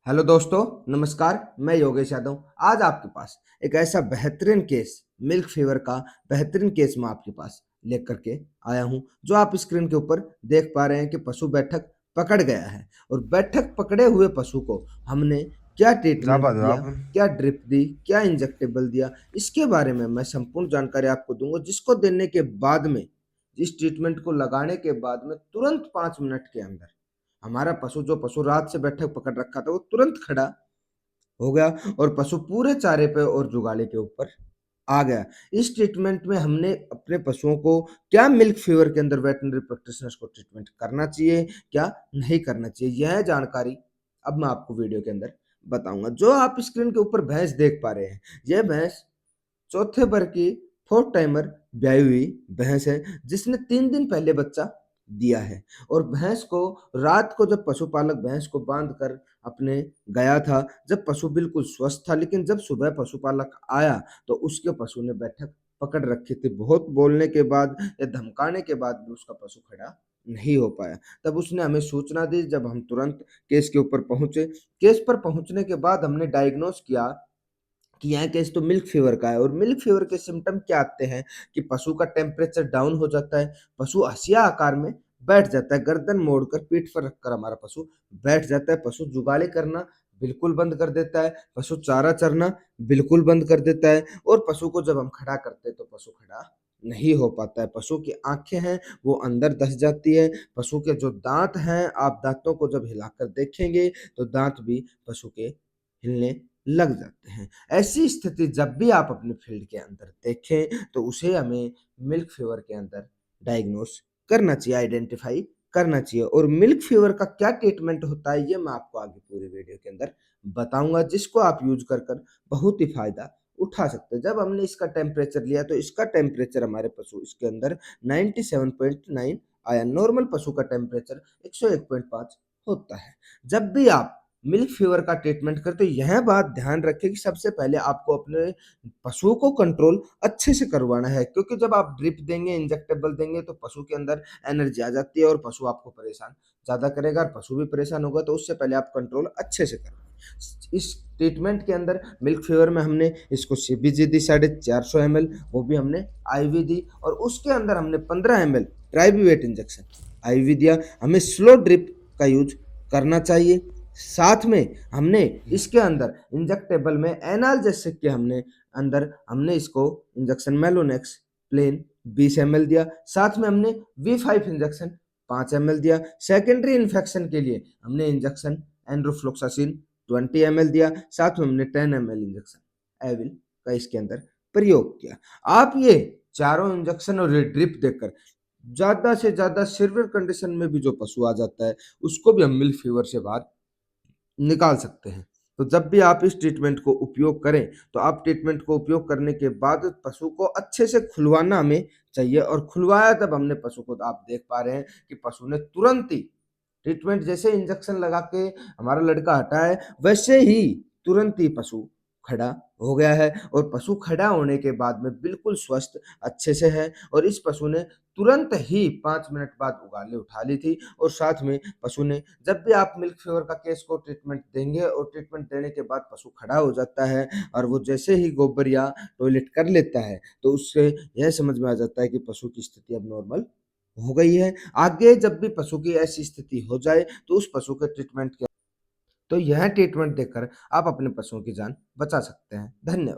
Hello दोस्तों, नमस्कार। मैं योगेश यादव आज आपके पास एक ऐसा बेहतरीन केस, मिल्क फीवर का बेहतरीन केस मैं आपके पास लेकर के आया हूं। जो आप स्क्रीन के ऊपर देख पा रहे हैं कि पशु बैठक पकड़ गया है और बैठक पकड़े हुए पशु को हमने क्या ट्रीटमेंट जापा दो दिया, आप। क्या ड्रिप दी, क्या इंजेक्टेबल दिया, इसके बारे में मैं संपूर्ण जानकारी आपको दूंगा, जिसको देने के बाद में, इस ट्रीटमेंट को लगाने के बाद में तुरंत 5 मिनट के अंदर हमारा पशु, जो पशु रात से बैठक पकड़ रखा था, वो तुरंत खड़ा हो गया और पशु पूरे चारे पे और जुगाली के ऊपर आ गया। इस ट्रीटमेंट में हमने अपने पशुओं को क्या मिल्क फीवर के अंदर वेटरनरी प्रैक्टिशनर्स को ट्रीटमेंट करना चाहिए, क्या नहीं करना चाहिए, यह जानकारी अब मैं आपको वीडियो के अंदर बताऊंगा। जो आप स्क्रीन के ऊपर भैंस देख पा रहे हैं, यह भैंस चौथे बर की फोर्थ टाइमर ब्याई हुई भैंस है, जिसने 3 दिन पहले बच्चा दिया है। और भैंस को रात को जब पशुपालक भैंस को बांध कर अपने गया था, जब पशु बिल्कुल स्वस्थ था, लेकिन जब सुबह पशुपालक आया तो उसके पशु ने बैठक पकड़ रखी थी। बहुत बोलने के बाद या धमकाने के बाद भी उसका पशु खड़ा नहीं हो पाया। तब उसने हमें सूचना दी, जब हम तुरंत केस के ऊपर पहुंचे। केस पर पहुंचने के बाद हमने डायग्नोस किया कि यहाँ केस तो मिल्क फीवर का है। और मिल्क फीवर के सिम्टम क्या आते हैं कि पशु का टेम्परेचर डाउन हो जाता है, पशु हंसिया आकार में बैठ जाता है, गर्दन मोड़कर पीठ पर रखकर हमारा पशु बैठ जाता है, पशु जुगाली करना बिल्कुल बंद कर देता है, पशु चारा चरना बिल्कुल बंद कर देता है, और पशु को जब हम खड़ा करते हैं तो पशु खड़ा नहीं हो पाता है। पशु की आंखें हैं वो अंदर धस जाती है। पशु के जो दांत हैं, आप दांतों को जब हिलाकर देखेंगे तो दांत भी पशु के हिलने लग जाते हैं। ऐसी स्थिति जब भी आप अपने फील्ड के अंदर देखें तो उसे हमें मिल्क फीवर के अंदर डायग्नोस करना चाहिए, आइडेंटिफाई करना चाहिए। और मिल्क फीवर का क्या ट्रीटमेंट होता है, ये मैं आपको आगे पूरी वीडियो के अंदर बताऊंगा, जिसको आप यूज कर कर बहुत ही फायदा उठा सकते हैं। जब हमने इसका टेम्परेचर लिया तो इसका टेम्परेचर हमारे पशु इसके अंदर 97.9 आया। नॉर्मल पशु का टेम्परेचर 101.5 होता है। जब भी आप मिल्क फीवर का ट्रीटमेंट करते हो, यह बात ध्यान रखें कि सबसे पहले आपको अपने पशुओं को कंट्रोल अच्छे से करवाना है, क्योंकि जब आप ड्रिप देंगे, इंजेक्टेबल देंगे तो पशु के अंदर एनर्जी आ जाती है और पशु आपको परेशान ज़्यादा करेगा और पशु भी परेशान होगा। तो उससे पहले आप कंट्रोल अच्छे से करें। इस ट्रीटमेंट के अंदर मिल्क फीवर में हमने इसको सीबीजी दी 450 ml, वो भी हमने आईवी दी, और उसके अंदर हमने 15 ml ट्राइबीवेट इंजेक्शन आईवी दिया। हमें स्लो ड्रिप का यूज करना चाहिए। साथ में हमने इसके अंदर इंजेक्टेबल में एनाल्जेसिक के हमने इसको इंजेक्शन मेलोनेक्स प्लेन 20 ml दिया। साथ में हमने V5 इंजेक्शन 5 ml दिया। सेकेंडरी इन्फेक्शन के लिए हमने इंजेक्शन एंड्रोफ्लोक्सासिन 20 ml दिया। साथ में हमने 10 ml इंजेक्शन एविल का इसके अंदर प्रयोग किया। आप ये चारों इंजेक्शन और ड्रिप देकर ज्यादा से ज्यादा सिवियर कंडीशन में भी जो पशु आ जाता है, उसको भी हम मिल्क फीवर से बाहर निकाल सकते हैं। तो जब भी आप इस ट्रीटमेंट को उपयोग करें, तो आप ट्रीटमेंट को उपयोग करने के बाद पशु को अच्छे से खुलवाना हमें चाहिए। और खुलवाया तब हमने पशु को, तो आप देख पा रहे हैं कि पशु ने तुरंत ही ट्रीटमेंट, जैसे इंजेक्शन लगा के हमारा लड़का हटा है, वैसे ही तुरंत ही पशु खड़ा हो गया है। और पशु खड़ा होने के बाद में बिल्कुल स्वस्थ अच्छे से है। और इस पशु ने तुरंत ही 5 मिनट बाद उगाली उठा ली थी। और साथ में पशु ने, जब भी आप मिल्क फीवर का केस को ट्रीटमेंट देंगे और ट्रीटमेंट देने के बाद पशु खड़ा हो जाता है और वो जैसे ही गोबर या टॉयलेट कर लेता है, तो उससे यह समझ में आ जाता है कि पशु की स्थिति अब नॉर्मल हो गई है। आगे जब भी पशु की ऐसी स्थिति हो जाए तो उस पशु के ट्रीटमेंट के, तो यह ट्रीटमेंट देकर आप अपने पशुओं की जान बचा सकते हैं। धन्यवाद।